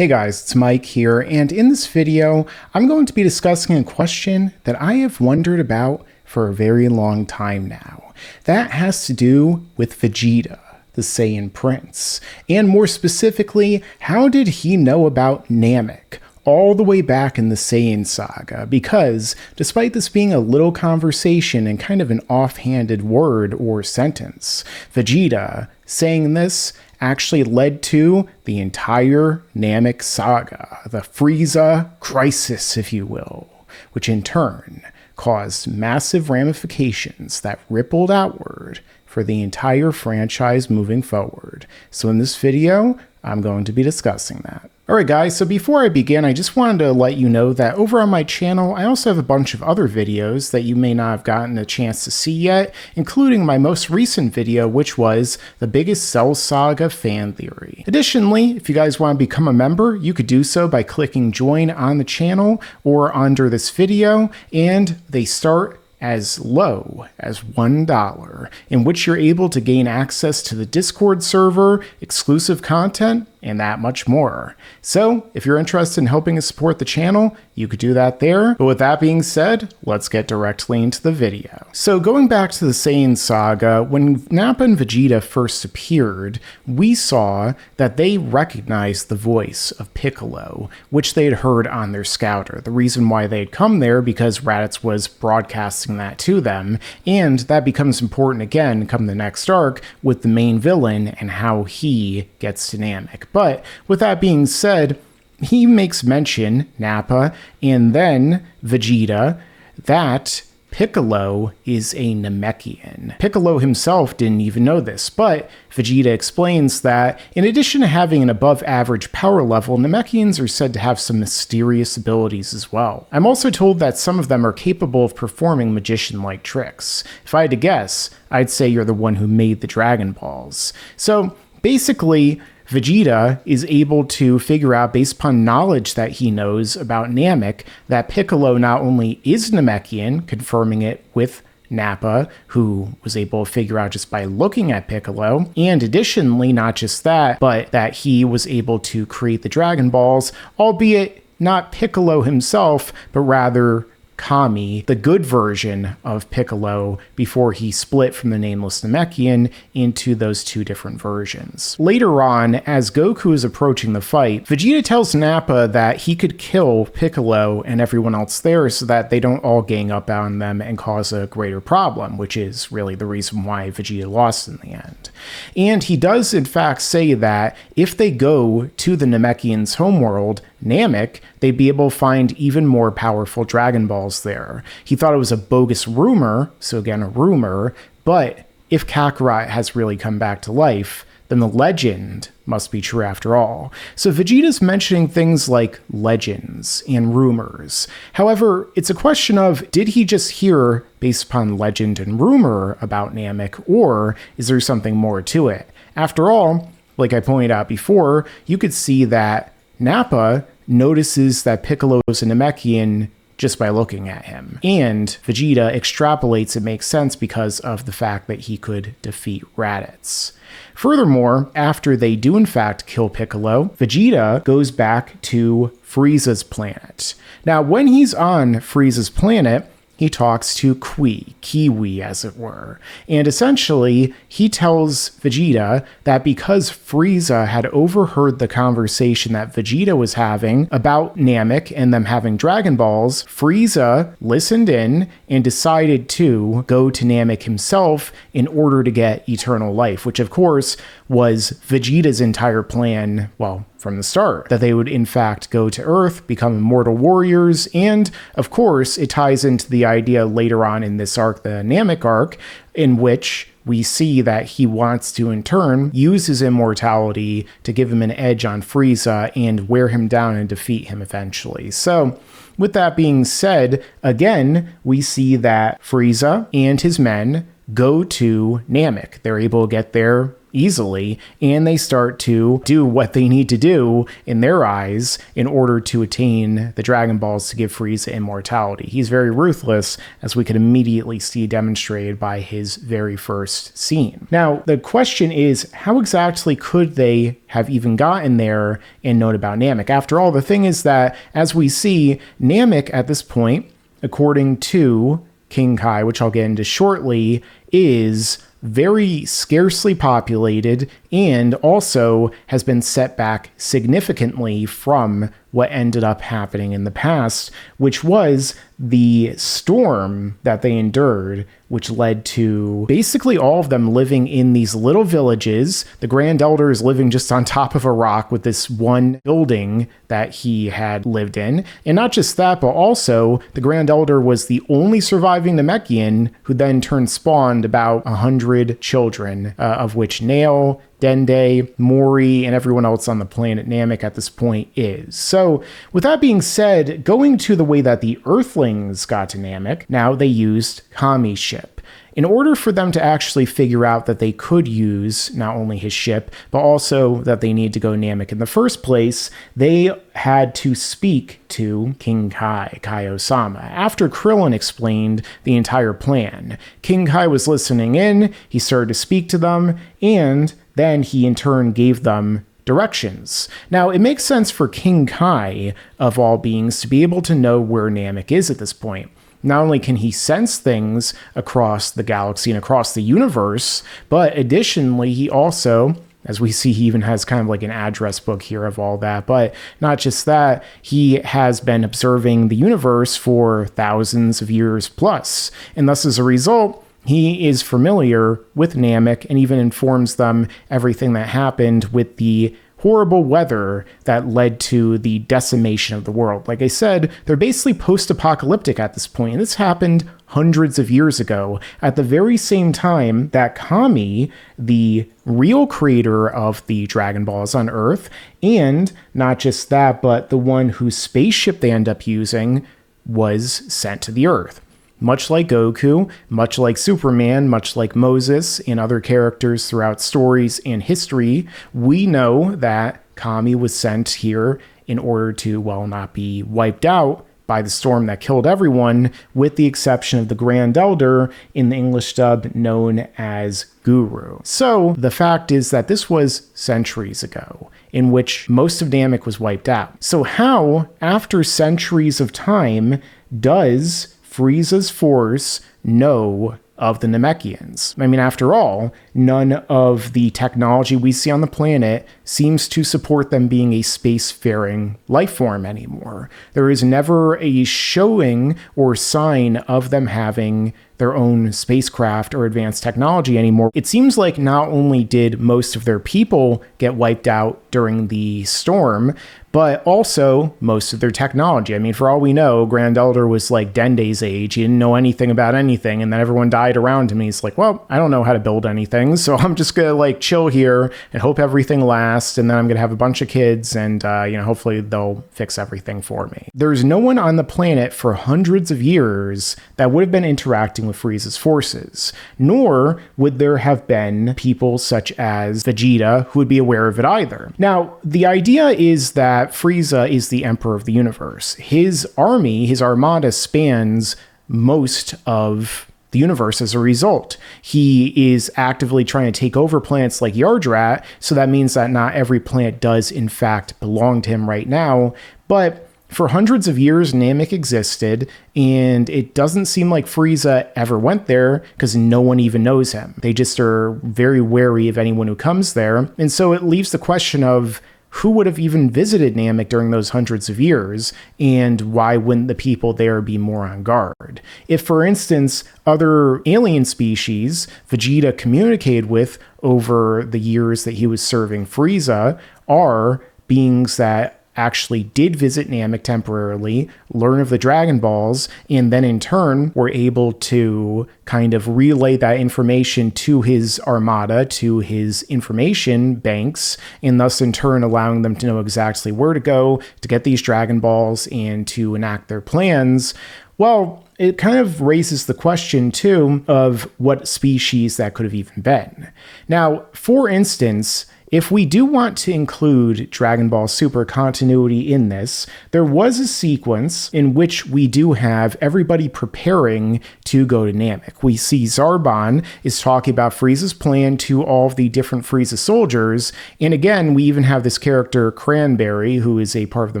Hey guys, it's Mike here, and in this video, I'm going to be discussing a question that I have wondered about for a very long time now. That has to do with Vegeta, the Saiyan Prince, and more specifically, how did he know about Namek all the way back in the Saiyan saga? Because despite this being a little conversation and kind of an offhanded word or sentence, Vegeta saying this actually led to the entire Namek saga, the Frieza crisis, if you will, which in turn caused massive ramifications that rippled outward for the entire franchise moving forward. So in this video, I'm going to be discussing that. Alright guys, so before I begin, I just wanted to let you know that over on my channel, I also have a bunch of other videos that you may not have gotten a chance to see yet, including my most recent video, which was the biggest Cell Saga fan theory. Additionally, if you guys want to become a member, you could do so by clicking join on the channel or under this video, and they start as low as $1, in which you're able to gain access to the Discord server, exclusive content, and that much more. So, if you're interested in helping us support the channel, you could do that there. But with that being said, let's get directly into the video. So, going back to the Saiyan saga, when Nappa and Vegeta first appeared, we saw that they recognized the voice of Piccolo, which they had heard on their scouter. The reason why they had come there because Raditz was broadcasting that to them, and that becomes important again come the next arc with the main villain and how he gets to Namek. But with that being said, he makes mention, Nappa, and then Vegeta, that Piccolo is a Namekian. Piccolo himself didn't even know this, but Vegeta explains that in addition to having an above average power level, Namekians are said to have some mysterious abilities as well. I'm also told that some of them are capable of performing magician-like tricks. If I had to guess, I'd say you're the one who made the Dragon Balls. So basically, Vegeta is able to figure out, based upon knowledge that he knows about Namek, that Piccolo not only is Namekian, confirming it with Nappa, who was able to figure out just by looking at Piccolo, and additionally, not just that, but that he was able to create the Dragon Balls, albeit not Piccolo himself, but rather Kami, the good version of Piccolo, before he split from the nameless Namekian into those two different versions. Later on, as Goku is approaching the fight, Vegeta tells Nappa that he could kill Piccolo and everyone else there so that they don't all gang up on them and cause a greater problem, which is really the reason why Vegeta lost in the end. And he does in fact say that if they go to the Namekians' homeworld, Namek, they'd be able to find even more powerful Dragon Balls there. He thought it was a bogus rumor, so again, a rumor, but if Kakarot has really come back to life, then the legend must be true after all. So Vegeta's mentioning things like legends and rumors. However, it's a question of, did he just hear based upon legend and rumor about Namek, or is there something more to it? After all, like I pointed out before, you could see that Nappa notices that Piccolo is a Namekian just by looking at him. And Vegeta extrapolates it makes sense because of the fact that he could defeat Raditz. Furthermore, after they do in fact kill Piccolo, Vegeta goes back to Frieza's planet. Now, when he's on Frieza's planet, he talks to Kiwi, as it were. And essentially, he tells Vegeta that because Frieza had overheard the conversation that Vegeta was having about Namek and them having Dragon Balls, Frieza listened in and decided to go to Namek himself in order to get eternal life, which of course was Vegeta's entire plan, well, from the start, that they would in fact go to Earth, become immortal warriors, and of course it ties into the idea later on in this arc, the Namek arc, in which we see that he wants to in turn use his immortality to give him an edge on Frieza and wear him down and defeat him eventually. So with that being said, again, we see that Frieza and his men go to Namek. They're able to get there easily, and they start to do what they need to do in their eyes in order to attain the Dragon Balls to give Frieza immortality. He's very ruthless, as we can immediately see demonstrated by his very first scene. Now, the question is, how exactly could they have even gotten there and known about Namek? After all, the thing is that, as we see, Namek at this point, according to King Kai, which I'll get into shortly, is very scarcely populated and also has been set back significantly from what ended up happening in the past, which was the storm that they endured, which led to basically all of them living in these little villages. The Grand Elder is living just on top of a rock with this one building that he had lived in. And not just that, but also the Grand Elder was the only surviving Namekian who then turned spawned about 100 children, of which Nail, Dende, Mori, and everyone else on the planet Namek at this point is. So, with that being said, going to the way that the Earthlings got to Namek, now they used Kami's ship. In order for them to actually figure out that they could use not only his ship, but also that they need to go Namek in the first place, they had to speak to King Kai, Kai-Osama. After Krillin explained the entire plan, King Kai was listening in, he started to speak to them, and then he in turn gave them directions. Now, it makes sense for King Kai, of all beings, to be able to know where Namek is at this point. Not only can he sense things across the galaxy and across the universe, but additionally, he also, as we see, he even has kind of like an address book here of all that. But not just that, he has been observing the universe for thousands of years plus. And thus, as a result, he is familiar with Namek and even informs them everything that happened with the horrible weather that led to the decimation of the world. Like I said, they're basically post-apocalyptic at this point, and this happened hundreds of years ago, at the very same time that Kami, the real creator of the Dragon Balls on Earth, and not just that, but the one whose spaceship they end up using, was sent to the Earth. Much like Goku, much like Superman, much like Moses and other characters throughout stories and history, we know that Kami was sent here in order to, well, not be wiped out by the storm that killed everyone, with the exception of the Grand Elder, in the English dub known as Guru. So the fact is that this was centuries ago, in which most of Namek was wiped out. So how, after centuries of time, does Frieza's force know of the Namekians? I mean, after all, none of the technology we see on the planet seems to support them being a spacefaring life form anymore. There is never a showing or sign of them having their own spacecraft or advanced technology anymore. It seems like not only did most of their people get wiped out during the storm, but also most of their technology. I mean, for all we know, Grand Elder was like Dende's age. He didn't know anything about anything, and then everyone died around him. He's like, well, I don't know how to build anything, so I'm just gonna like chill here and hope everything lasts, and then I'm gonna have a bunch of kids, and hopefully they'll fix everything for me. There's no one on the planet for hundreds of years that would have been interacting with Frieza's forces, nor would there have been people such as Vegeta who would be aware of it either. Now, the idea is that Frieza is the emperor of the universe. His army, his armada, spans most of the universe as a result. He is actively trying to take over planets like Yardrat, so that means that not every planet does in fact belong to him right now, but for hundreds of years, Namek existed, and it doesn't seem like Frieza ever went there because no one even knows him. They just are very wary of anyone who comes there, and so it leaves the question of who would have even visited Namek during those hundreds of years, and why wouldn't the people there be more on guard? If, for instance, other alien species Vegeta communicated with over the years that he was serving Frieza are beings that actually did visit Namek temporarily, learn of the Dragon Balls, and then in turn were able to kind of relay that information to his armada, to his information banks, and thus in turn allowing them to know exactly where to go to get these Dragon Balls and to enact their plans. Well, it kind of raises the question, too, of what species that could have even been. Now, for instance, if we do want to include Dragon Ball Super continuity in this, there was a sequence in which we do have everybody preparing to go to Namek. We see Zarbon is talking about Frieza's plan to all of the different Frieza soldiers, and again, we even have this character Cranberry, who is a part of the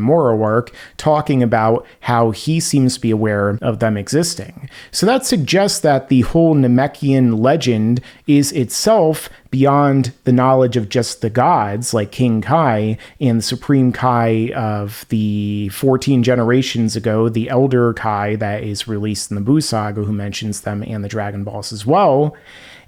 Moro arc, talking about how he seems to be aware of them existing. So that suggests that the whole Namekian legend is itself beyond the knowledge of just the gods like King Kai and the Supreme Kai of the 14 generations ago, the Elder Kai that is released in the Buu Saga, who mentions them, and the Dragon Balls as well.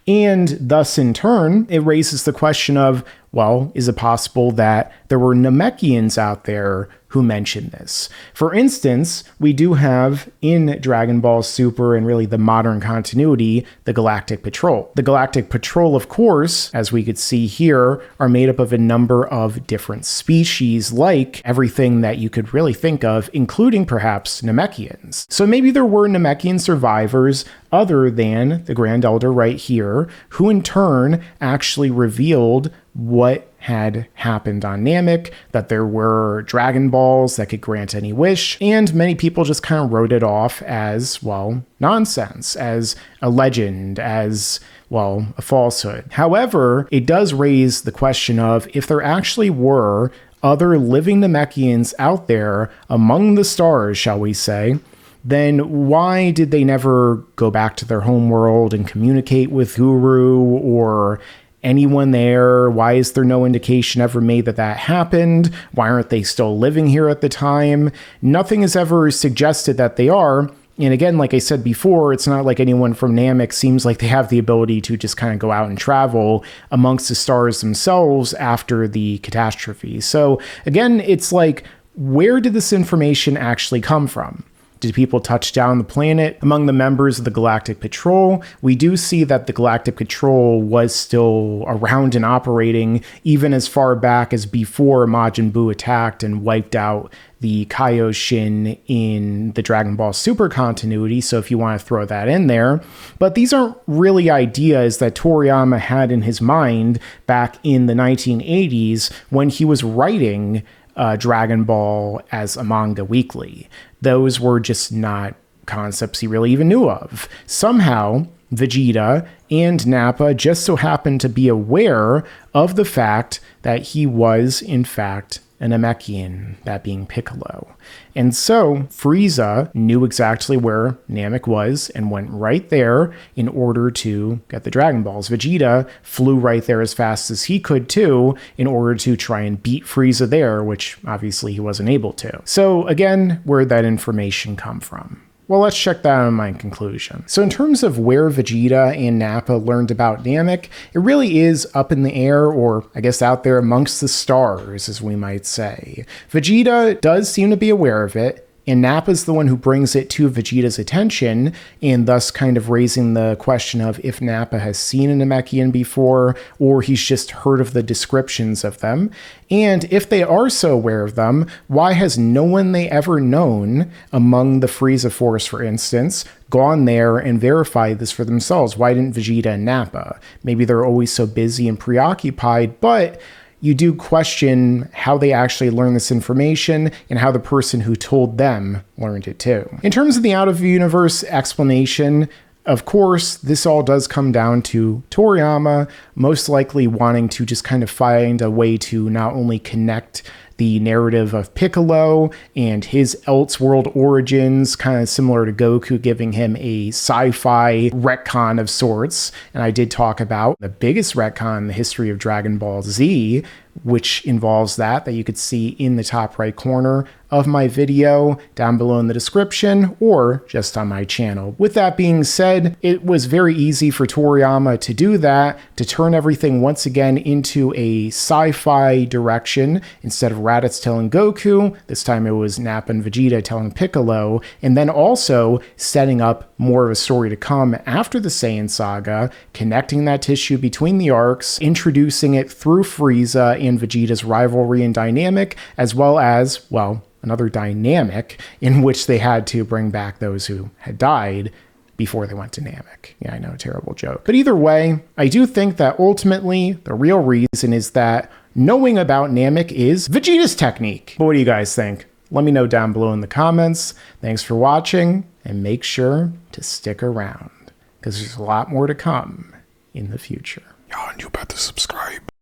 And thus, in turn, it raises the question of, well, is it possible that there were Namekians out there who mention this? For instance, we do have in Dragon Ball Super and really the modern continuity, the Galactic Patrol. The Galactic Patrol, of course, as we could see here, are made up of a number of different species, like everything that you could really think of, including perhaps Namekians. So maybe there were Namekian survivors other than the Grand Elder right here, who in turn actually revealed what had happened on Namek, that there were Dragon Balls that could grant any wish, and many people just kind of wrote it off as, well, nonsense, as a legend, as, well, a falsehood. However, it does raise the question of if there actually were other living Namekians out there among the stars, shall we say, then why did they never go back to their homeworld and communicate with Guru or anyone there? Why is there no indication ever made that that happened? Why aren't they still living here at the time? Nothing has ever suggested that they are. And again, like I said before, it's not like anyone from Namek seems like they have the ability to just kind of go out and travel amongst the stars themselves after the catastrophe. So again, it's like, where did this information actually come from? Did people touch down the planet? Among the members of the Galactic Patrol, we do see that the Galactic Patrol was still around and operating even as far back as before Majin Buu attacked and wiped out the Kaioshin in the Dragon Ball Super continuity, so if you want to throw that in there. But these aren't really ideas that Toriyama had in his mind back in the 1980s when he was writing Dragon Ball as a manga weekly. Those were just not concepts he really even knew of. Somehow, Vegeta and Nappa just so happened to be aware of the fact that he was, in fact, a Namekian, that being Piccolo. And so Frieza knew exactly where Namek was and went right there in order to get the Dragon Balls. Vegeta flew right there as fast as he could too in order to try and beat Frieza there, which obviously he wasn't able to. So again, where'd that information come from? Well, let's check that out in my conclusion. So in terms of where Vegeta and Nappa learned about Namek, it really is up in the air, or I guess out there amongst the stars, as we might say. Vegeta does seem to be aware of it, and Nappa's the one who brings it to Vegeta's attention, and thus kind of raising the question of if Nappa has seen a Namekian before, or he's just heard of the descriptions of them. And if they are so aware of them, why has no one they ever known among the Frieza Force, for instance, gone there and verified this for themselves? Why didn't Vegeta and Nappa? Maybe they're always so busy and preoccupied, but you do question how they actually learned this information and how the person who told them learned it too. In terms of the out-of-universe explanation, of course, this all does come down to Toriyama most likely wanting to just kind of find a way to not only connect the narrative of Piccolo and his Elseworld origins, kind of similar to Goku, giving him a sci-fi retcon of sorts. And I did talk about the biggest retcon in the history of Dragon Ball Z, which involves that you could see in the top right corner of my video down below in the description or just on my channel. With that being said, it was very easy for Toriyama to do that, to turn everything once again into a sci-fi direction. Instead of Raditz telling Goku, this time it was Nappa and Vegeta telling Piccolo, and then also setting up more of a story to come after the Saiyan saga, connecting that tissue between the arcs, introducing it through Frieza and Vegeta's rivalry and dynamic, as well as, well, another dynamic in which they had to bring back those who had died before they went to Namek. Yeah, I know, terrible joke. But either way, I do think that ultimately the real reason is that knowing about Namek is Vegeta's technique. But what do you guys think? Let me know down below in the comments. Thanks for watching, and make sure to stick around, because there's a lot more to come in the future. Y'all, and you about to subscribe.